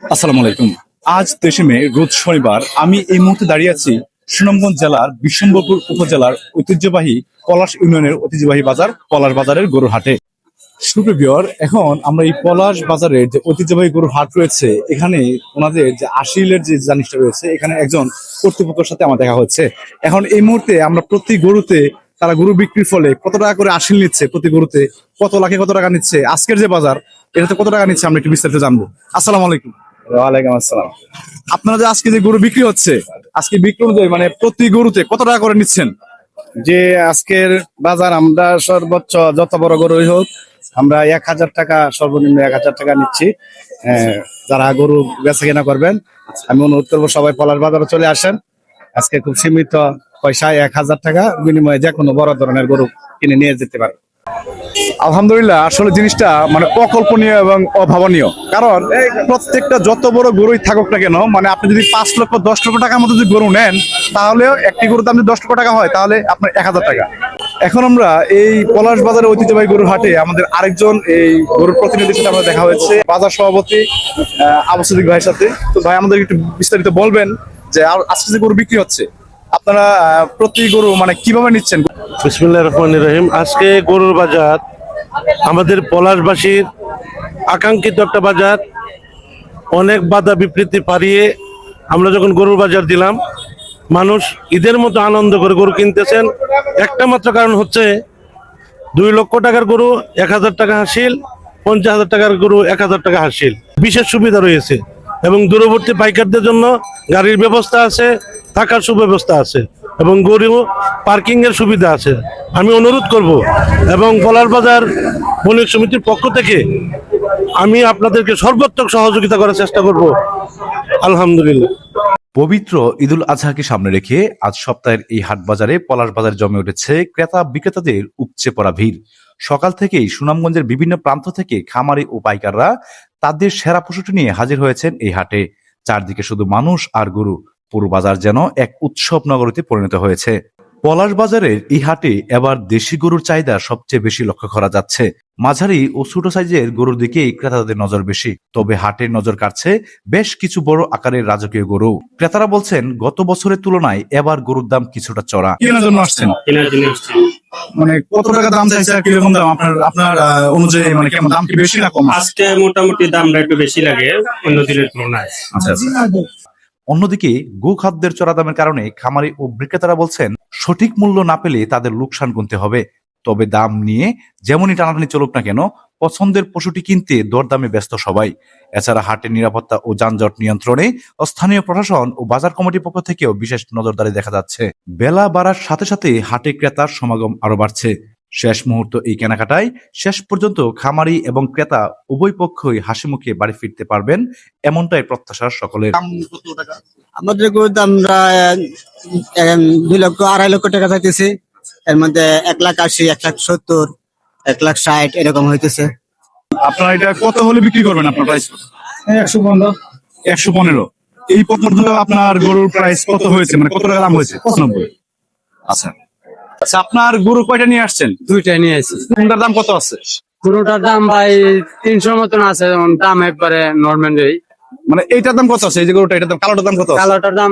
আসসালামু আলাইকুম। আজ 23 মে রোজ শনিবার। আমি এই মুহূর্তে দাঁড়িয়ে আছি সুনামগঞ্জ জেলার বিশ্বম্বরপুর উপজেলার ঐতিহ্যবাহী পলাশ ইউনিয়নের ঐতিহ্যবাহী বাজার পলাশ বাজারের গরুর হাটে। সুপ্রিয়, এখন আমরা এই পলাশ বাজারের যে ঐতিহ্যবাহী গরুর হাট রয়েছে, এখানে ওনাদের যে আশিলের যে জিনিসটা রয়েছে, এখানে একজন কর্তৃপক্ষের সাথে আমার দেখা হচ্ছে। এখন এই মুহূর্তে আমরা প্রতি গরুতে তারা গরু বিক্রির ফলে কত টাকা করে আশিল নিচ্ছে, প্রতি গরুতে কত লাখে কত টাকা নিচ্ছে, আজকের যে বাজার এটাতে কত টাকা নিচ্ছে আমরা একটু বিস্তারিত জানবো। আসসালামু আলাইকুম। ওয়ালাইকুম আসসালাম। আপনারা যে আজকে যে গরু বিক্রি হচ্ছে, আজকে বিক্রি অনুযায়ী মানে প্রতি গরুতে কত টাকা করে নিচ্ছেন? যে আজকের বাজার আমরা সর্বোচ্চ যত বড় গরুই হোক আমরা 1,000 টাকা, সর্বনিম্ন 1,000 টাকা নিচ্ছি। যারা গরু বেচা কেনা করবেন আমি অনুরোধ করবো সবাই পলাশ বাজারে চলে আসেন। আজকে খুব সীমিত পয়সায় 1,000 টাকা বিনিময়ে যে কোনো বড় ধরনের গরু কিনে নিয়ে যেতে পারে। আলহামদুলিল্লাহ, আসলে জিনিসটা মানে অকল্পনীয় এবং অভাবনীয়। কারণ প্রত্যেকটা যত বড় গরুই থাকুক না কেন, মানে আপনি যদি 5 লক্ষ 10 লক্ষ টাকার মতো যদি গরু নেন, তাহলেও একটি গরুর দাম যদি 10 লক্ষ টাকা হয় তাহলে আপনার 1,000 টাকা। এখন আমরা এই পলাশ বাজারের ঐতিহ্যবাহী গরুর হাটে আমাদের আরেকজন এই গরুর প্রতিনিধির সাথে আমরা দেখা হয়েছে, বাজার সভাপতি আবু সিদ্দিক ভাইয়ের সাথে। তো ভাই, আমাদের একটু বিস্তারিত বলবেন যে আজকে যে গরু বিক্রি হচ্ছে আপনারা প্রতি গরু মানে কিভাবে নিচ্ছেন? বিসমিল্লাহির রহমানির রহিম। আজকে গরুর বাজার আমাদের পলাশবাসীর আকাঙ্ক্ষিত একটা বাজার। অনেক বাধা বিবৃতি পারিয়ে আমরা যখন গরুর বাজার দিলাম, মানুষ ঈদের মতো আনন্দ করে গরু কিনতেছেন। একটা মাত্র কারণ হচ্ছে 2 লক্ষ টাকার গরু 1,000 টাকা হাসিল, 50,000 টাকার গরু 1,000 টাকা হাসিল। বিশেষ সুবিধা রয়েছে এবং দূরবর্তী পাইকারদের জন্য গাড়ির ব্যবস্থা আছে, থাকার সুব্যবস্থা আছে এবং গরু পার্কিং এর সুবিধা আছে। আমি অনুরোধ করব এবং পলাশ বাজার বণিক সমিতির পক্ষ থেকে আমি আপনাদেরকে সর্বোত্তম সহযোগিতা করার চেষ্টা করব। আলহামদুলিল্লাহ। পবিত্র ঈদুল আজহাকে সামনে রেখে আজ সপ্তাহের এই হাট বাজারে পলাশ বাজার জমে উঠেছে ক্রেতা বিক্রেতাদের উপচে পড়া ভিড়। সকাল থেকেই সুনামগঞ্জের বিভিন্ন প্রান্ত থেকে খামারি ও পাইকাররা তাদের সেরা পশুটি নিয়ে হাজির হয়েছেন এই হাটে। চারদিকে শুধু মানুষ আর গরু, পুরো বাজার যেন এক উৎসব নগরীতে পরিণত হয়েছে। পলাশ বাজারের এই হাটে এবার দেশি গরুর চাহিদা সবচেয়ে বেশি লক্ষ্য করা যাচ্ছে। মাঝারি ও ছোট সাইজের গরুর দিকেই ক্রেতাদের নজর বেশি। তবে হাটের নজর কাটছে বেশ কিছু বড় আকারের রাজকীয় গরু। ক্রেতারা বলছেন গত বছরের তুলনায় এবার গরুর দাম কিছুটা চড়া। কেনার জন্য আসছেন? কেনার জন্য আসছি। মানে কত টাকা দাম চাইছে আর কিরকম দাম আপনার আপনার অনুযায়ী, মানে কেমন দাম, কি বেশি না কম? আজকে মোটামুটি দামটা একটু বেশি লাগে অন্য দিনের তুলনায়। আচ্ছা আচ্ছা। অন্যদিকে গোখাদ্যের চড়া দামের কারণে খামারি ও বিক্রেতারা বলছেন সঠিক মূল্য না পেলে তাদের লোকসান গুনতে হবে। তবে দাম নিয়ে যেমনই টানাটানি চলুক না কেন, পছন্দের পশুটি কিনতে দরদামে ব্যস্ত সবাই। এছাড়া হাটের নিরাপত্তা ও যানজট নিয়ন্ত্রণে স্থানীয় প্রশাসন ও বাজার কমিটির পক্ষ থেকেও বিশেষ নজরদারি দেখা যাচ্ছে। বেলা বাড়ার সাথে সাথে হাটে ক্রেতার সমাগম আরো বাড়ছে। শেষ মুহূর্ত এই কেনাকাটায় শেষ পর্যন্ত খামারি এবং ক্রেতা উভয় পক্ষই হাসি মুখে বাড়ি ফিরতে পারবেন, এমনটাই প্রত্যাশা সকলের। আমাদের গরুর দাম আমরা 2 লক্ষ 2.5 লক্ষ টাকা চাইতেছি। এর মধ্যে 1,80,000, 1,70,000, 1,60,000 এরকম হইতেছে। আপনারা এটা কত হলে বিক্রি করবেন? আপনার প্রাইস 115। 115। এই পর্যন্ত আপনার গরুর প্রাইস কত হয়েছে, মানে কত টাকা দাম হয়েছে? 95। আচ্ছা আচ্ছা, আপনার গরু কয়টা নিয়ে আসছেন? 2টা নিয়ে আসি। কোনটার দাম কত আছে? গরুটার দাম ভাই 300 মতন আছে, দাম একবারে নর্মাল। মানে এইটার দাম কত আছে? এই যে গরুটা, এটার দাম, কালোটার দাম কত আছে? কালোটার দাম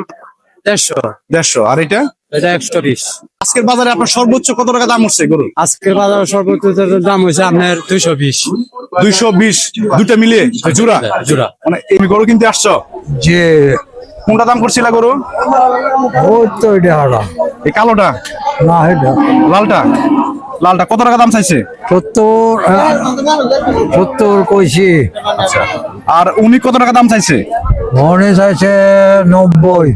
150। 150। আর এটা? এটা 120। আজকের বাজারে আপনার সর্বোচ্চ কত টাকা দাম উঠছে গরু? আজকের বাজার সর্বোচ্চ দাম হয়েছে আপনার 220। 220 দুইটা মিলিয়ে জোড়া? জোড়া। মানে এই গরু কিনতে আসছো? যে কোনটা দাম করছিল গরু? ও তো এটা হলো এই কালোটা না, এটা লালটা? লালটা কত টাকা দাম চাইছে? 70 কইছি। আচ্ছা। আর উনি কত টাকা দাম চাইছে? মনে চাইছে 90।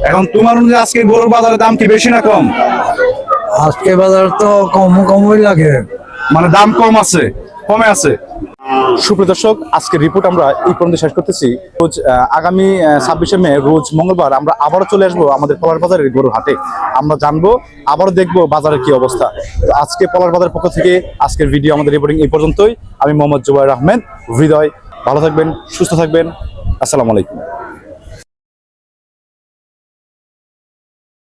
এখন তোমার অনুযায়ী আজকে গরুর বাজারে দাম কি বেশি না কম? আজকে বাজার তো কমই লাগে। মানে দাম কম আছে, কমে আছে। সুপ্রিয় দর্শক, আজকের রিপোর্ট আমরা এই পর্যন্ত শেষ করতেছি। রোজ আগামী 26শে মে রোজ মঙ্গলবার আমরা আবারও চলে আসবো আমাদের পলাশ বাজারের গরুর হাটে। আমরা জানবো, আবারও দেখবো বাজারের কি অবস্থা। আজকে পলাশ বাজারের পক্ষ থেকে আজকের ভিডিও আমাদের রিপোর্টিং এই পর্যন্তই। আমি মোহাম্মদ জুবাইর আহমেদ হৃদয়। ভালো থাকবেন, সুস্থ থাকবেন। আসসালামু আলাইকুম।